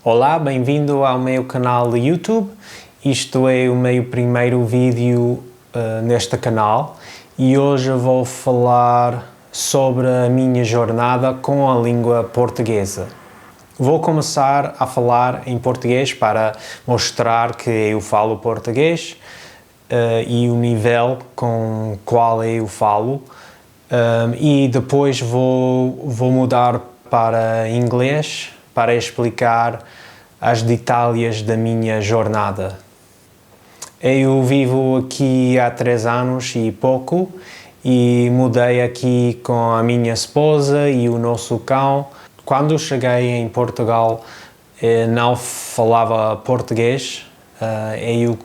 Olá, bem-vindo ao meu canal de YouTube. Isto é o meu primeiro vídeo neste canal e hoje eu vou falar sobre a minha jornada com a língua portuguesa. Vou começar a falar em português para mostrar que eu falo português e o nível com qual eu falo. E depois vou mudar para inglês para explicar as detalhes da minha jornada. Eu vivo aqui há 3 anos e pouco e mudei aqui com a minha esposa e o nosso cão. Quando cheguei em Portugal, não falava português. Eu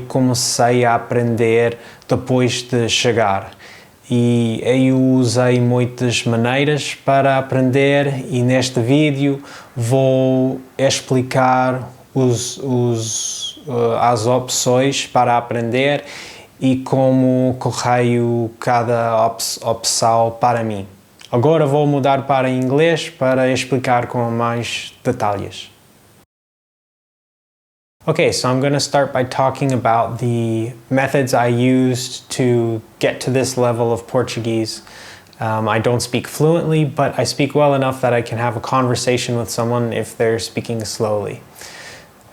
comecei a aprender depois de chegar e eu usei muitas maneiras para aprender e neste vídeo vou explicar as opções para aprender e como correio cada opção para mim. Agora vou mudar para inglês para explicar com mais detalhes. Okay, so I'm going to start by talking about the methods I used to get to this level of Portuguese. I don't speak fluently, but I speak well enough that I can have a conversation with someone if they're speaking slowly,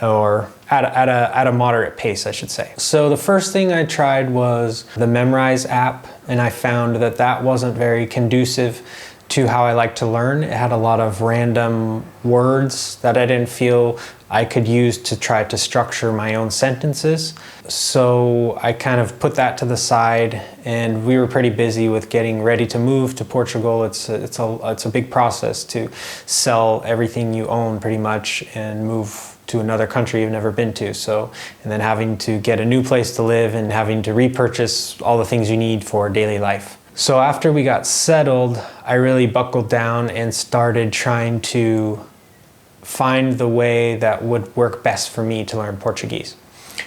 or at a moderate pace, I should say. So the first thing I tried was the Memrise app, and I found that that wasn't very conducive to how I like to learn. It had a lot of random words that I didn't feel I could use to try to structure my own sentences. So I kind of put that to the side, and we were pretty busy with getting ready to move to Portugal. It's a big process to sell everything you own pretty much and move to another country you've never been to. And then having to get a new place to live and having to repurchase all the things you need for daily life. So after we got settled, I really buckled down and started trying to find the way that would work best for me to learn Portuguese.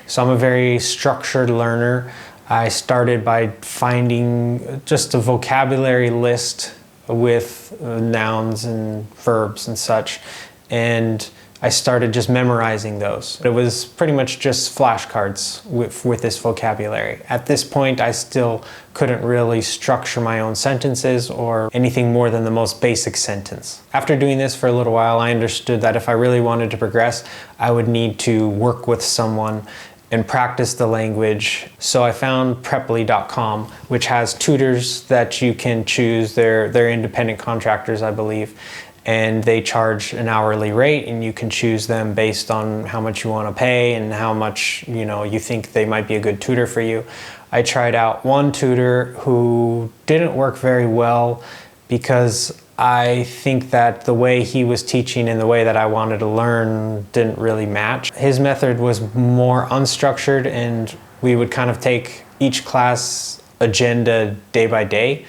So I'm a very structured learner. I started by finding just a vocabulary list with nouns and verbs and such, and I started just memorizing those. It was pretty much just flashcards with this vocabulary. At this point, I still couldn't really structure my own sentences or anything more than the most basic sentence. After doing this for a little while, I understood that if I really wanted to progress, I would need to work with someone and practice the language. So I found Preply.com, which has tutors that you can choose. They're independent contractors, I believe, and they charge an hourly rate, and you can choose them based on how much you want to pay and how much you think they might be a good tutor for you. I tried out one tutor who didn't work very well because I think that the way he was teaching and the way that I wanted to learn didn't really match. His method was more unstructured, and we would kind of take each class agenda day by day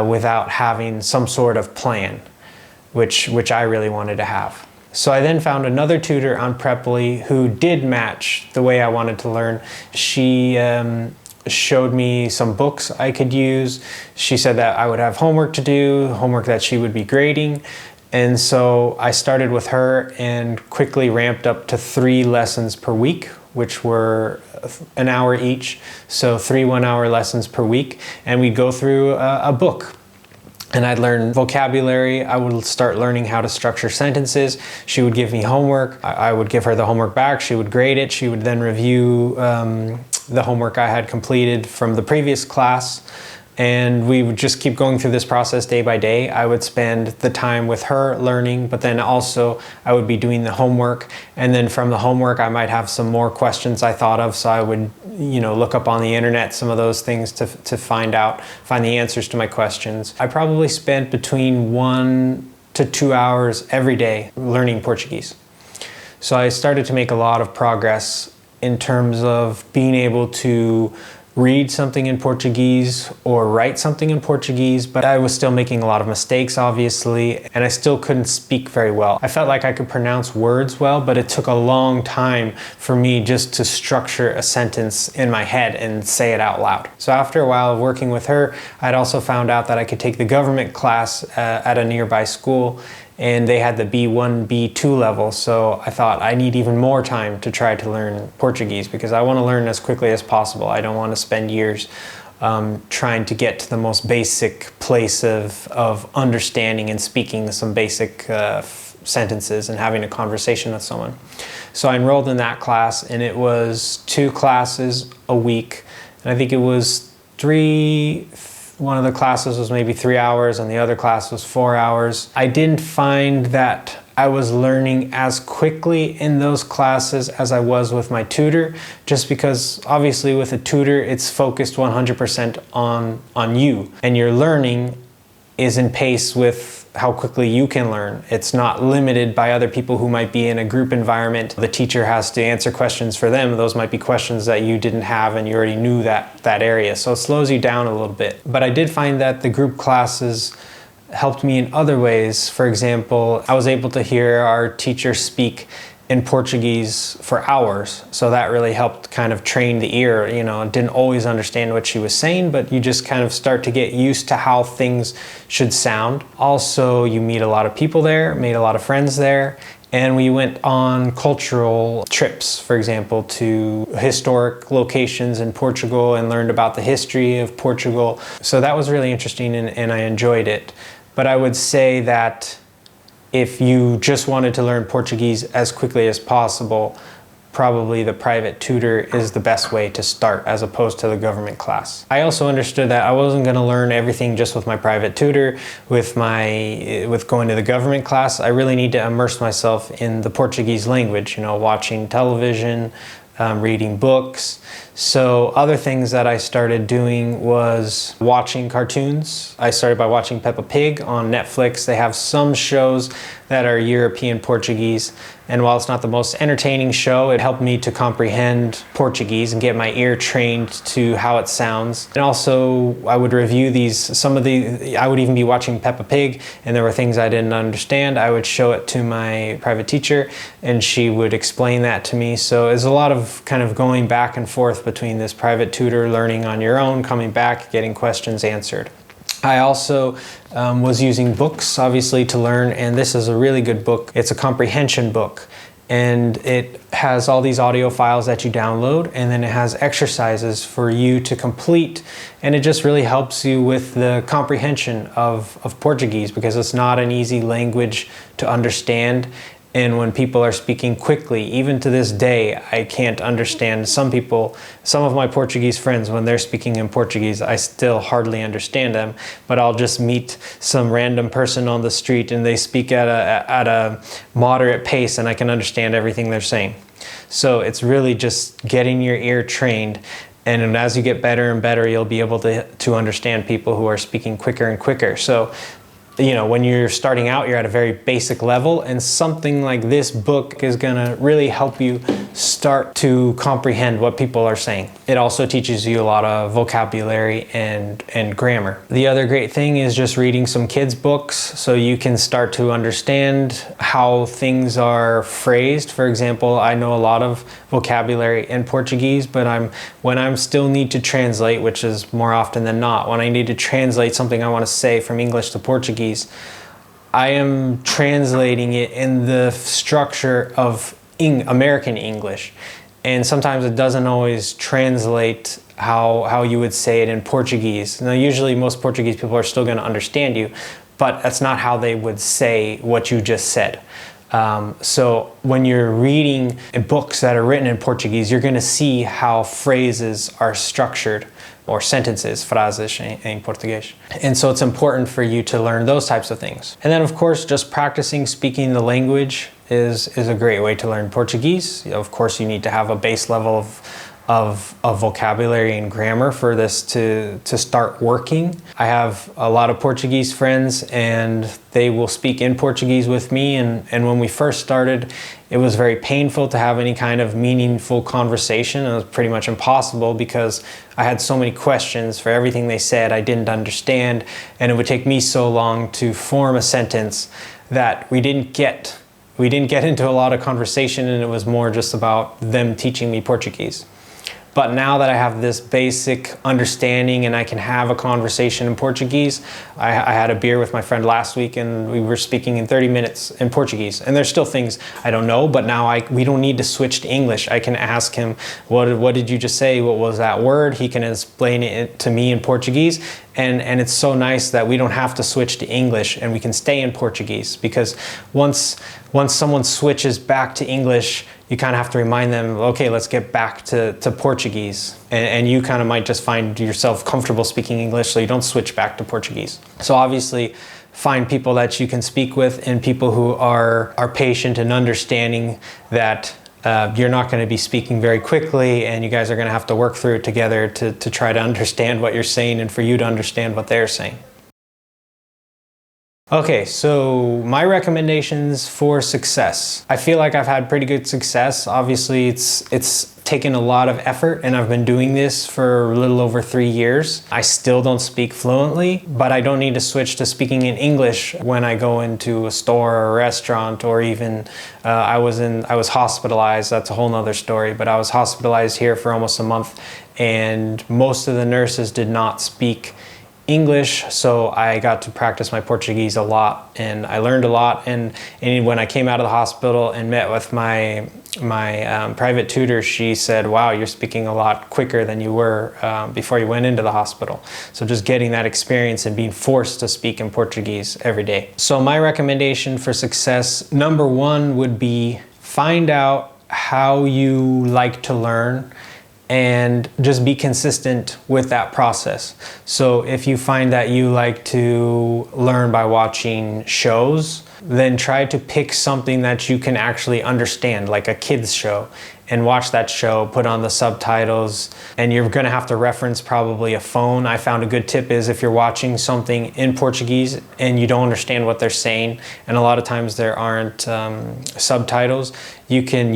without having some sort of plan, which I really wanted to have. So I then found another tutor on Preply who did match the way I wanted to learn. She showed me some books I could use. She said that I would have homework to do, homework that she would be grading. And so I started with her and quickly ramped up to 3 lessons per week, which were an hour each. So 3 1-hour lessons per week. And we'd go through a book. And I'd learn vocabulary. I would start learning how to structure sentences. She would give me homework. I would give her the homework back. She would grade it. She would then review the homework I had completed from the previous class. And we would just keep going through this process day by day. I would spend the time with her learning, but then also I would be doing the homework. And then from the homework, I might have some more questions I thought of. So I would, look up on the internet some of those things to find the answers to my questions. I probably spent between 1 to 2 hours every day learning Portuguese. So I started to make a lot of progress in terms of being able to read something in Portuguese or write something in Portuguese, but I was still making a lot of mistakes, obviously, and I still couldn't speak very well. I felt like I could pronounce words well, but it took a long time for me just to structure a sentence in my head and say it out loud. So after a while of working with her, I'd also found out that I could take the government class at a nearby school, and they had the B1, B2 level. So I thought I need even more time to try to learn Portuguese because I want to learn as quickly as possible. I don't want to spend years trying to get to the most basic place of understanding and speaking some basic sentences and having a conversation with someone. So I enrolled in that class, and it was 2 classes a week. And I think it was one of the classes was maybe 3 hours and the other class was 4 hours. I didn't find that I was learning as quickly in those classes as I was with my tutor, just because obviously with a tutor it's focused 100% on you, and your learning is in pace with how quickly you can learn. It's not limited by other people who might be in a group environment. The teacher has to answer questions for them. Those might be questions that you didn't have and you already knew that area. So it slows you down a little bit. But I did find that the group classes helped me in other ways. For example, I was able to hear our teacher speak in Portuguese for hours. So that really helped kind of train the ear. You know, didn't always understand what she was saying, but you just kind of start to get used to how things should sound. Also, you meet a lot of people there, made a lot of friends there, and we went on cultural trips, for example, to historic locations in Portugal and learned about the history of Portugal. So that was really interesting, and I enjoyed it. But I would say that if you just wanted to learn Portuguese as quickly as possible, probably the private tutor is the best way to start as opposed to the government class. I also understood that I wasn't going to learn everything just with my private tutor, with going to the government class. I really need to immerse myself in the Portuguese language, you know, watching television, reading books. So other things that I started doing was watching cartoons. I started by watching Peppa Pig on Netflix. They have some shows that are European Portuguese, and while it's not the most entertaining show, it helped me to comprehend Portuguese and get my ear trained to how it sounds. And also I would review I would even be watching Peppa Pig and there were things I didn't understand. I would show it to my private teacher and she would explain that to me. So it's a lot of kind of going back and forth between this private tutor, learning on your own, coming back, getting questions answered. I also was using books, obviously, to learn, and this is a really good book. It's a comprehension book, and it has all these audio files that you download, and then it has exercises for you to complete, and it just really helps you with the comprehension of Portuguese, because it's not an easy language to understand. And when people are speaking quickly, even to this day, I can't understand some of my Portuguese friends, when they're speaking in Portuguese, I still hardly understand them, but I'll just meet some random person on the street and they speak at a moderate pace and I can understand everything they're saying. So it's really just getting your ear trained, and as you get better and better, you'll be able to understand people who are speaking quicker and quicker. So, you know, when you're starting out, you're at a very basic level, and something like this book is gonna really help you start to comprehend what people are saying. It also teaches you a lot of vocabulary and grammar. The other great thing is just reading some kids' books so you can start to understand how things are phrased. For example, I know a lot of vocabulary in Portuguese, but when I still need to translate, which is more often than not, when I need to translate something I want to say from English to Portuguese, I am translating it in the structure of American English, and sometimes it doesn't always translate how you would say it in Portuguese. Now, usually most Portuguese people are still going to understand you, but that's not how they would say what you just said. So when you're reading books that are written in Portuguese, you're going to see how phrases are structured, or sentences, frases in Portuguese. And so it's important for you to learn those types of things. And then of course, just practicing speaking the language is a great way to learn Portuguese. Of course, you need to have a base level of vocabulary and grammar for this to start working. I have a lot of Portuguese friends and they will speak in Portuguese with me, and when we first started, it was very painful to have any kind of meaningful conversation. It was pretty much impossible because I had so many questions for everything they said I didn't understand, and it would take me so long to form a sentence that we didn't get into a lot of conversation, and it was more just about them teaching me Portuguese. But now that I have this basic understanding and I can have a conversation in Portuguese, I had a beer with my friend last week and we were speaking in 30 minutes in Portuguese. And there's still things I don't know, but now we don't need to switch to English. I can ask him, what did you just say? What was that word? He can explain it to me in Portuguese. And it's so nice that we don't have to switch to English and we can stay in Portuguese, because once someone switches back to English, you kind of have to remind them, okay, let's get back to Portuguese. And you kind of might just find yourself comfortable speaking English, so you don't switch back to Portuguese. So obviously, find people that you can speak with and people who are patient and understanding that you're not going to be speaking very quickly and you guys are going to have to work through it together to try to understand what you're saying and for you to understand what they're saying. Okay, so my recommendations for success. I feel like I've had pretty good success. Obviously, it's taken a lot of effort and I've been doing this for a little over 3 years. I still don't speak fluently, but I don't need to switch to speaking in English when I go into a store or a restaurant, or even I was hospitalized. That's a whole nother story, but I was hospitalized here for almost a month and most of the nurses did not speak English, so I got to practice my Portuguese a lot and I learned a lot. And when I came out of the hospital and met with my private tutor, she said, wow, you're speaking a lot quicker than you were before you went into the hospital. So just getting that experience and being forced to speak in Portuguese every day. So my recommendation for success, number one, would be find out how you like to learn and just be consistent with that process. So if you find that you like to learn by watching shows, then try to pick something that you can actually understand, like a kids show, and watch that show, put on the subtitles, and you're gonna have to reference probably a phone. I found a good tip is if you're watching something in Portuguese and you don't understand what they're saying, and a lot of times there aren't subtitles, you can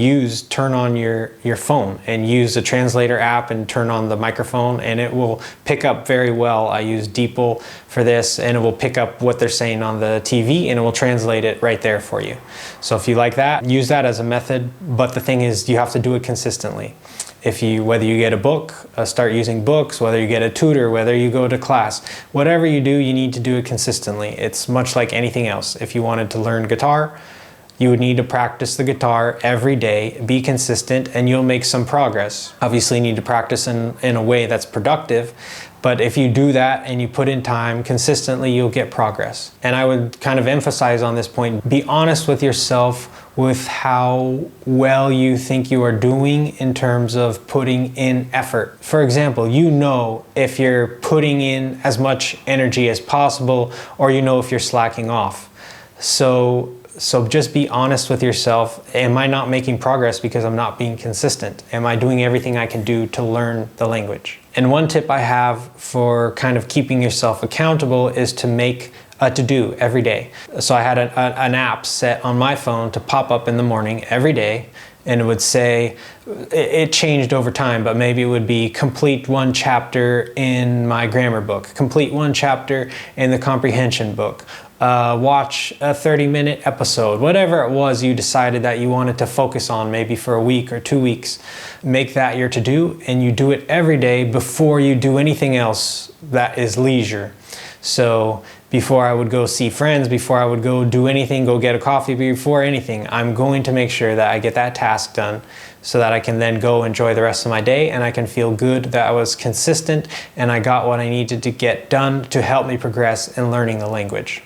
turn on your phone and use the translator app and turn on the microphone and it will pick up very well. I use DeepL for this and it will pick up what they're saying on the TV and it will translate it right there for you. So if you like that, use that as a method, but the thing is you have to do it consistently. Whether you get a book, start using books, whether you get a tutor, whether you go to class, whatever you do, you need to do it consistently. It's much like anything else. If you wanted to learn guitar, you would need to practice the guitar every day, be consistent, and you'll make some progress. Obviously, you need to practice in a way that's productive, but if you do that and you put in time consistently, you'll get progress. And I would kind of emphasize on this point, be honest with yourself with how well you think you are doing in terms of putting in effort. For example, you know if you're putting in as much energy as possible, or you know if you're slacking off. So just be honest with yourself. Am I not making progress because I'm not being consistent? Am I doing everything I can do to learn the language? And one tip I have for kind of keeping yourself accountable is to make a to-do every day. So I had an app set on my phone to pop up in the morning every day, and it would say, it changed over time, but maybe it would be complete 1 chapter in my grammar book, complete 1 chapter in the comprehension book, watch a 30-minute episode, whatever it was you decided that you wanted to focus on, maybe for a week or 2 weeks. Make that your to-do, and you do it every day before you do anything else that is leisure. So before I would go see friends, before I would go do anything, go get a coffee, before anything, I'm going to make sure that I get that task done so that I can then go enjoy the rest of my day and I can feel good that I was consistent and I got what I needed to get done to help me progress in learning the language.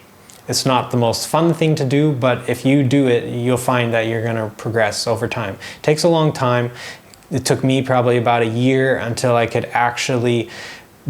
It's not the most fun thing to do, but if you do it, you'll find that you're going to progress over time. It takes a long time. It took me probably about a year until I could actually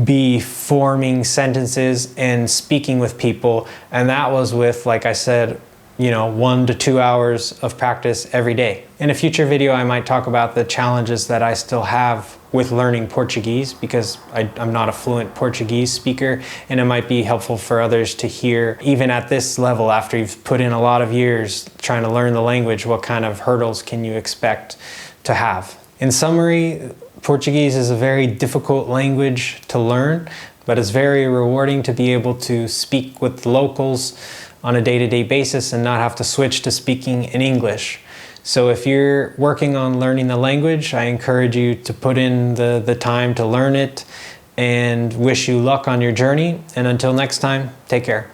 be forming sentences and speaking with people, and that was with, like I said, 1 to 2 hours of practice every day. In a future video, I might talk about the challenges that I still have with learning Portuguese, because I'm not a fluent Portuguese speaker, and it might be helpful for others to hear, even at this level, after you've put in a lot of years trying to learn the language, what kind of hurdles can you expect to have. In summary, Portuguese is a very difficult language to learn, but it's very rewarding to be able to speak with locals on a day-to-day basis and not have to switch to speaking in English. So if you're working on learning the language, I encourage you to put in the time to learn it, and wish you luck on your journey. And until next time, take care.